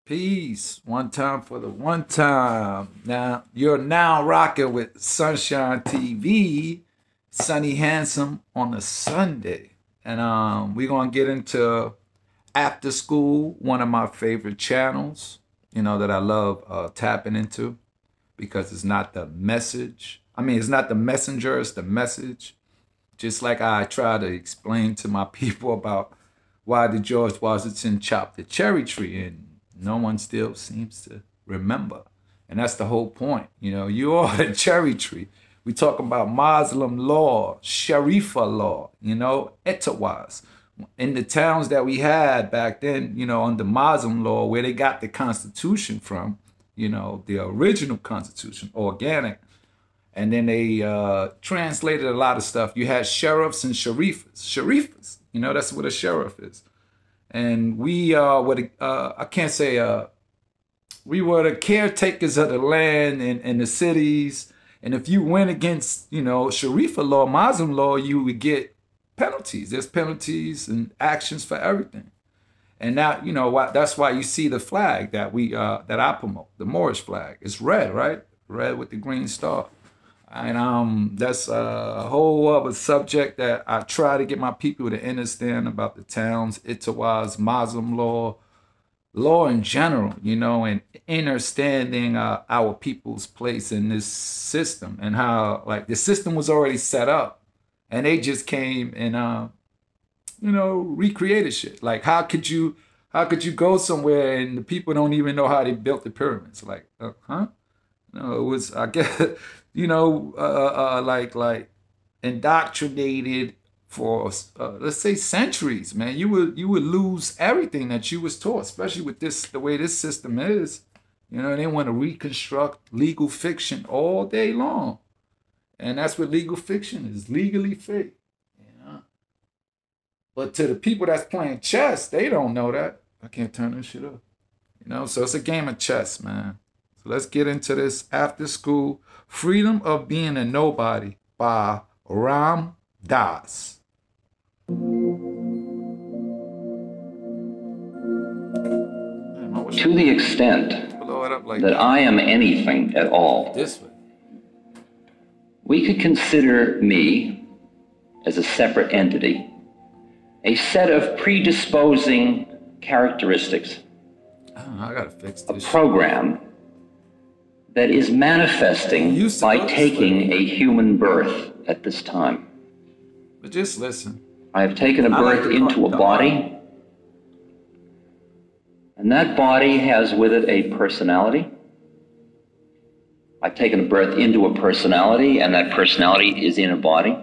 Peace. One time for the one time. Now you're now rocking with Sunshine TV, Sunny Handsome on a Sunday. And we're gonna get into after school, one of my favorite channels, that I love tapping into because it's not the message. I mean, it's not the messenger, it's the message. Just like I try to explain to my people about why did George Washington chop the cherry tree, and no one still seems to remember. And that's the whole point. You are the cherry tree. We talk about Muslim law, Sharifa law, Etawaz. In the towns that we had back then, under Muslim law, where they got the Constitution from, the original Constitution, organic. And then they translated a lot of stuff. You had sheriffs and sharifas. Sharifas, that's what a sheriff is. And we were we were the caretakers of the land and the cities. And if you went against, Sharifa law, Muslim law, you would get penalties. There's penalties and actions for everything. And now, that's why you see the flag that that I promote, the Moorish flag. It's red, right? Red with the green star. And that's a whole other subject that I try to get my people to understand about the towns, Itawaz, Muslim law in general, and understanding our people's place in this system and how, like, the system was already set up and they just came and, recreated shit. Like, how could you go somewhere and the people don't even know how they built the pyramids? Like, huh? No, it was, I guess, like indoctrinated for, let's say, centuries, man. You would lose everything that you was taught, especially with the way this system is. They want to reconstruct legal fiction all day long. And that's what legal fiction is, legally fake. But to the people that's playing chess, they don't know that. I can't turn this shit up. So it's a game of chess, man. So let's get into this after school. Freedom of Being a Nobody by Ram Dass. To the extent that I am anything at all, we could consider me as a separate entity, a set of predisposing characteristics, I gotta fix this. a program that is manifesting by taking a human birth at this time. But just listen. I have taken a birth into a body, and that body has with it a personality. I've taken a birth into a personality, and that personality is in a body.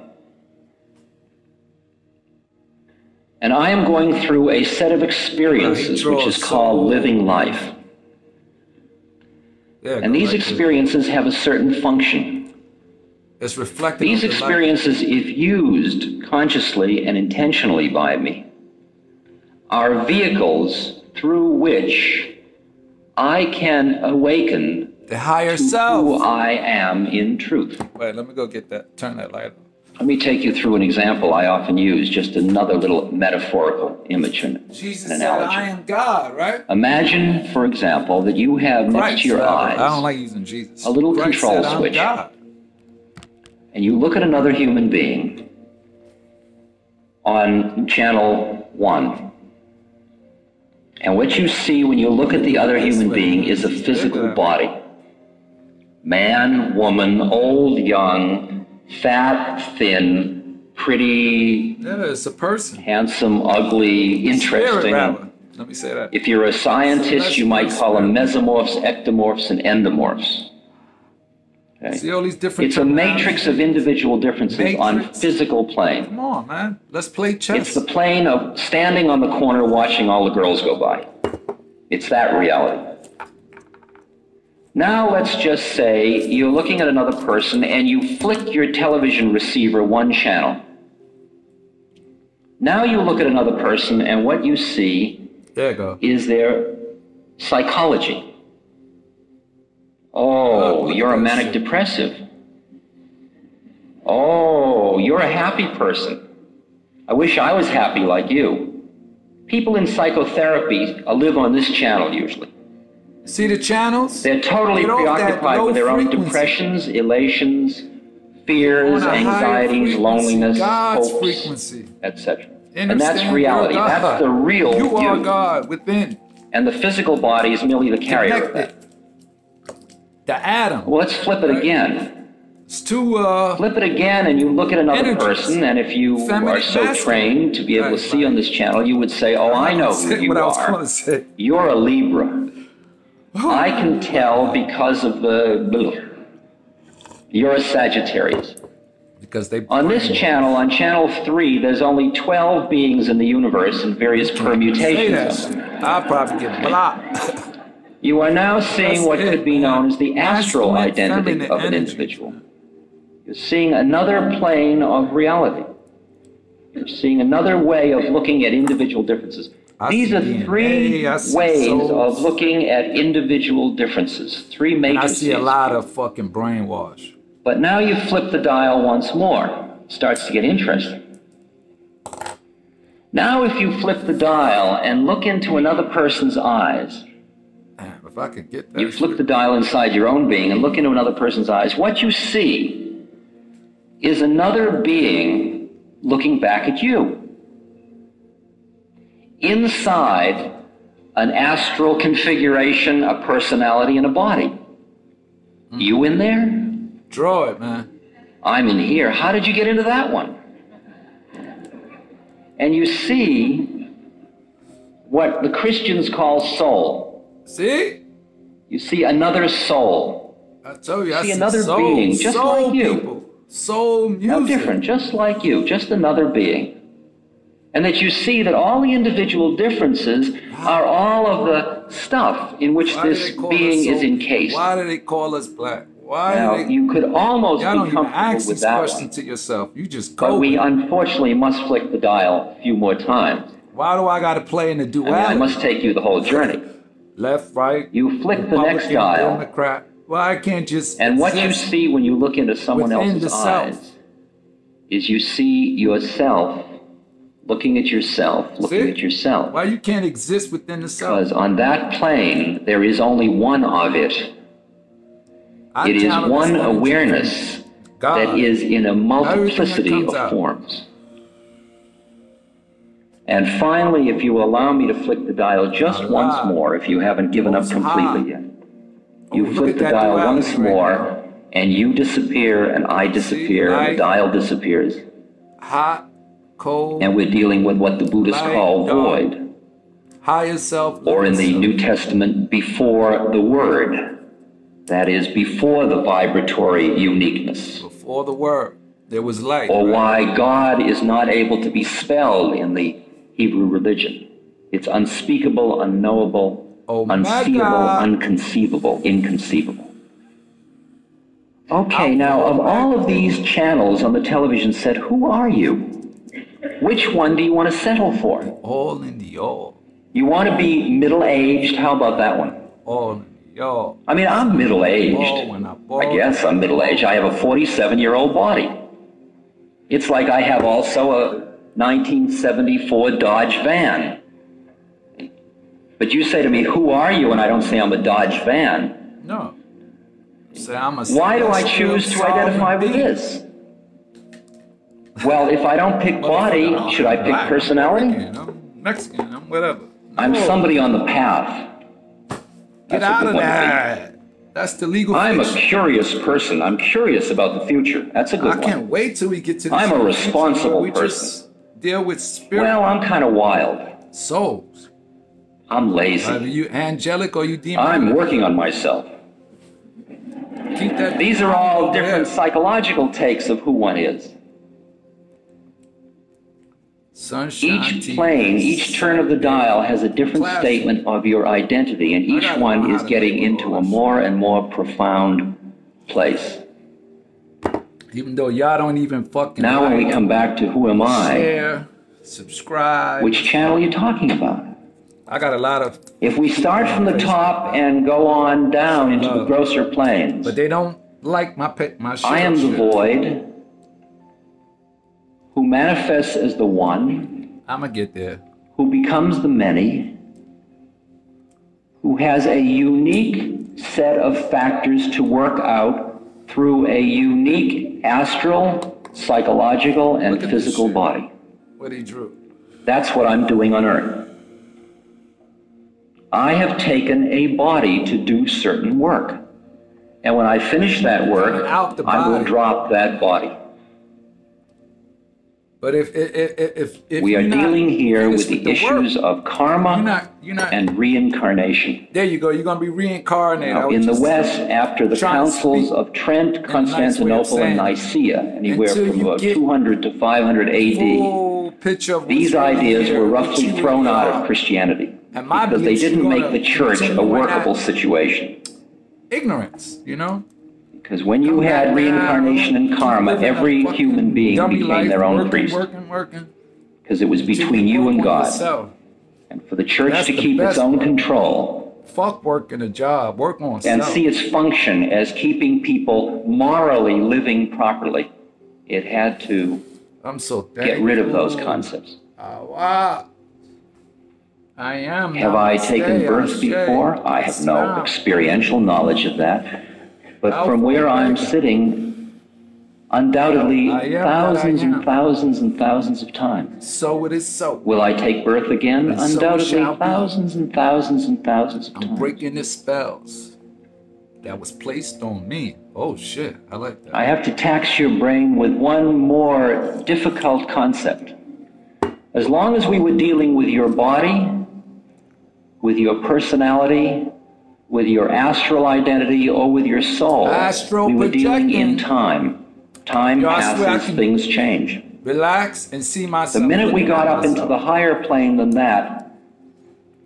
And I am going through a set of experiences which is called living life. And these experiences have a certain function. It's reflected. These experiences, if used consciously and intentionally by me, are vehicles through which I can awaken the higher to self. Who I am in truth. Wait, let me go get that. Turn that light on. Let me take you through an example I often use, just another little metaphorical image and Jesus an analogy. said, I am God, right? Imagine, for example, that you have next to your eyes I don't like using Jesus. a little Christ control said, switch. God. And you look at another human being on channel 1. And what you see when you look at the other human being is a physical body. Man, woman, old, young, fat, thin, pretty, it's a person. handsome, ugly, interesting. Let me say that. If you're a scientist, you might call them mesomorphs, ectomorphs, and endomorphs. Okay? See all these different. It's a matrix of individual differences on physical plane. Come on, man. Let's play chess. It's the plane of standing on the corner watching all the girls go by. It's that reality. Now let's just say you're looking at another person and you flick your television receiver one channel. Now you look at another person and what you see is their psychology. Oh, you're a manic depressive. Oh, you're a happy person. I wish I was happy like you. People in psychotherapy live on this channel usually. See the channels? They're totally Get off that preoccupied low with their own frequency. depressions, elations, fears, On a higher anxieties, frequency, loneliness, God's hopes, frequency. etc. Understand? And that's reality. You're God. That's the real You are you. God within. And the physical body is merely the carrier of that. The atom. Well, let's flip it Right. again. It's too Flip it again and you look at another Energies. person, and if you Feminine, are so masculine. trained to be able to Right, see right. on this channel, you would say, oh, I know who you what I was going are. to say. You're a Libra. I can tell because of the... You're a Sagittarius. Because they On this channel, on channel 3, there's only 12 beings in the universe in various say that permutations of shit. them. I'll probably get blocked. You are now seeing That's what it, could be man. known as the astral Masculine, identity feminine of an energy. individual. You're seeing another plane of reality. You're seeing another way of looking at individual differences. I These see are DNA, three I see ways souls. of looking at individual differences, three And I matrices. see a lot of fucking brainwash. But now you flip the dial once more. It starts to get interesting. Now if you flip the dial and look into another person's eyes, Damn, if I could get that. you flip the dial inside your own being and look into another person's eyes, what you see is another being looking back at you. Inside an astral configuration, a personality, and a body. You in there? Draw it, man. I'm in here. How did you get into that one? And you see what the Christians call soul. See? You see another soul. I told you, I See see another soul, being, just soul like you. people. Soul music. No different, just like you, just another being. And that you see that all the individual differences are all of the stuff in which Why do this they call being us is soul? encased. Why do they call us black? Why Now, do they... you could almost Y'all be don't even comfortable ask with these that questions one. to yourself. You just go. But we with it. unfortunately must flick the dial a few more times. Why do I got to play in the I mean, duality? I must take you the whole journey. Left, right. You flick the next Republican, dial, Democrat. Well, I can't just. and what you exist see when you look into someone within else's the self. eyes is you see yourself looking at yourself, looking See? at yourself. Why you can't exist within the self? Because on that plane, there is only one of it. I It is channel one this energy awareness from God. that is in a multiplicity comes of out. forms. And finally, if you allow me to flick the dial just Allah. once more, if you haven't given up Most completely high. yet, you look flip at the that dial duality once right more, now. and you disappear, and I disappear, and light. the dial disappears, Hot, cold, and we're dealing with what the Buddhists Light, call dark. void, higher self, or in lower the self. New Testament, before the word. That is, before the vibratory uniqueness. Before the word, there was light. Or right? why God is not able to be spelled in the Hebrew religion. It's unspeakable, unknowable, Omega. unseeable, unconceivable, inconceivable. Okay, now of all of these channels on the television set, who are you? Which one do you want to settle for? All in the all. You want to be middle-aged? How about that one? All in the all. I mean, I'm Ball middle-aged. when I ball. I guess I'm middle-aged. I have a 47-year-old body. It's like I have also a 1974 Dodge van. But you say to me, who are you? And I don't say I'm a Dodge van. No. Say I'm a Why do I celestial choose to identify with sovereign this? Well, if I don't pick body, being. should I pick Black, personality? I'm Mexican, I'm whatever. I'm No. somebody on the path. Get That's a out good of one to that. That's the legal I'm a fiction. curious person. I'm curious about the future. That's a good I one. can't wait till we get to the I'm a future responsible where we person. just deal with spirit Well, I'm kind of wild. souls. I'm Are lazy. you angelic or you demonic? I'm working on myself. Keep that. These are all different Yeah. psychological takes of who one is. Sunshine Each TV. plane, each turn of the dial has a different Classic. statement of your identity, and each gotta know one how is to getting label into all a that more and more profound place. Even though y'all don't even fucking Now when we like, come back to who am I, share, subscribe. which channel are you talking about? I got a lot of, If we start from the top and go on down into the grosser planes, but they don't like my shit. I am the void who manifests as the one, I'ma get there. who becomes the many, who has a unique set of factors to work out through a unique astral, psychological, and physical body. What he drew. That's what I'm doing on Earth. I have taken a body to do certain work. And when I finish that work, I will drop that body. But if we are dealing here with the issues of karma and reincarnation. There you go. You're going to be reincarnated. Now, in the West, after the councils of Trent, Constantinople, and Nicaea, anywhere from about 200 to 500 AD, these ideas were roughly thrown out of Christianity because they didn't make the church a workable situation. Ignorance, you know? Because when you had reincarnation and karma, every human being became their own priest. Because it was between you and God. And for the church to keep its own control. Fuck working a job, work on and see its function as keeping people morally living properly, it had to get rid of those concepts. Wow. I am. Have I taken birth before? I have no experiential knowledge of that. But from where I'm sitting, undoubtedly thousands and thousands and thousands of times. So it is so. Will I take birth again? Undoubtedly thousands and thousands and thousands of times. I'm breaking the spells that was placed on me. Oh shit, I like that. I have to tax your brain with one more difficult concept. As long as we were dealing with your body, with your personality, with your astral identity, or with your soul, we were dealing in time. Time passes, things change. Relax and see myself. The minute we got up into the higher plane than that,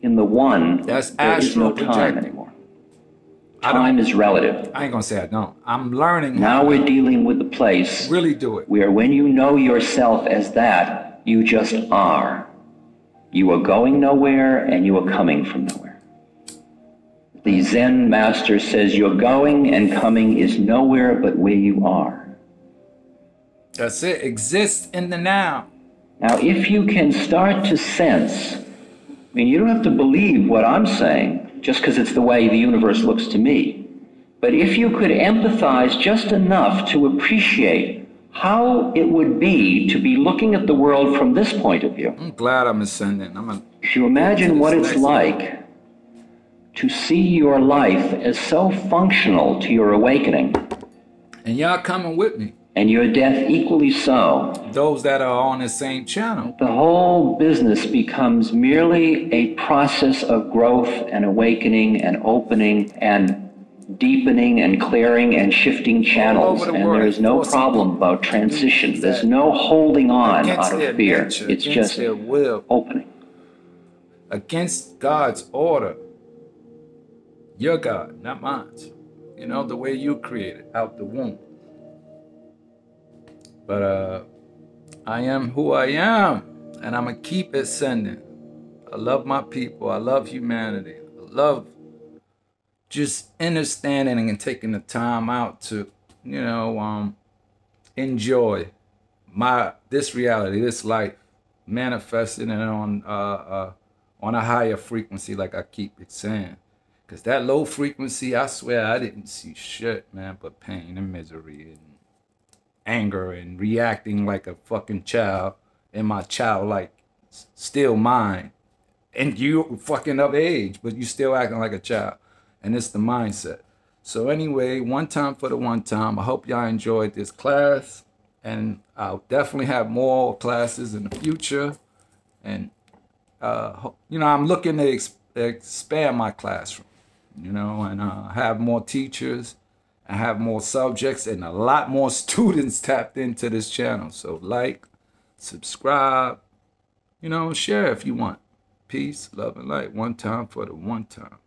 in the one, there is no time anymore. Time is relative. I ain't gonna say I don't. I'm learning. Now we're dealing with the place where when you know yourself as that, you just are. You are going nowhere and you are coming from nowhere. The Zen master says your going and coming is nowhere but where you are. That's it. Exists in the now. Now, if you can start to sense, I mean, you don't have to believe what I'm saying just because it's the way the universe looks to me. But if you could empathize just enough to appreciate how it would be to be looking at the world from this point of view. I'm glad I'm ascending. If you imagine what it's like to see your life as so functional to your awakening. And y'all coming with me. And your death equally so. Those that are on the same channel. The whole business becomes merely a process of growth and awakening and opening and deepening and clearing and shifting channels. And there's no problem about transition. There's no holding on out of fear. It's just opening. Against God's order. Your God, not mine. You know, the way you created out the womb. But I am who I am, and I'm going to keep ascending. I love my people. I love humanity. I love just understanding and taking the time out to, you know, enjoy this reality, this life, manifesting it on a higher frequency, like I keep saying. Because that low frequency, I swear I didn't see shit, man, but pain and misery and anger and reacting like a fucking child in my childlike still mind. And you fucking of age, but you still acting like a child. And it's the mindset. So anyway, one time for the one time. I hope y'all enjoyed this class. And I'll definitely have more classes in the future. And, you know, I'm looking to expand my classroom. You know, and have more teachers, and have more subjects, and a lot more students tapped into this channel. So like, subscribe, you know, share if you want. Peace, love, and light. One time for the one time.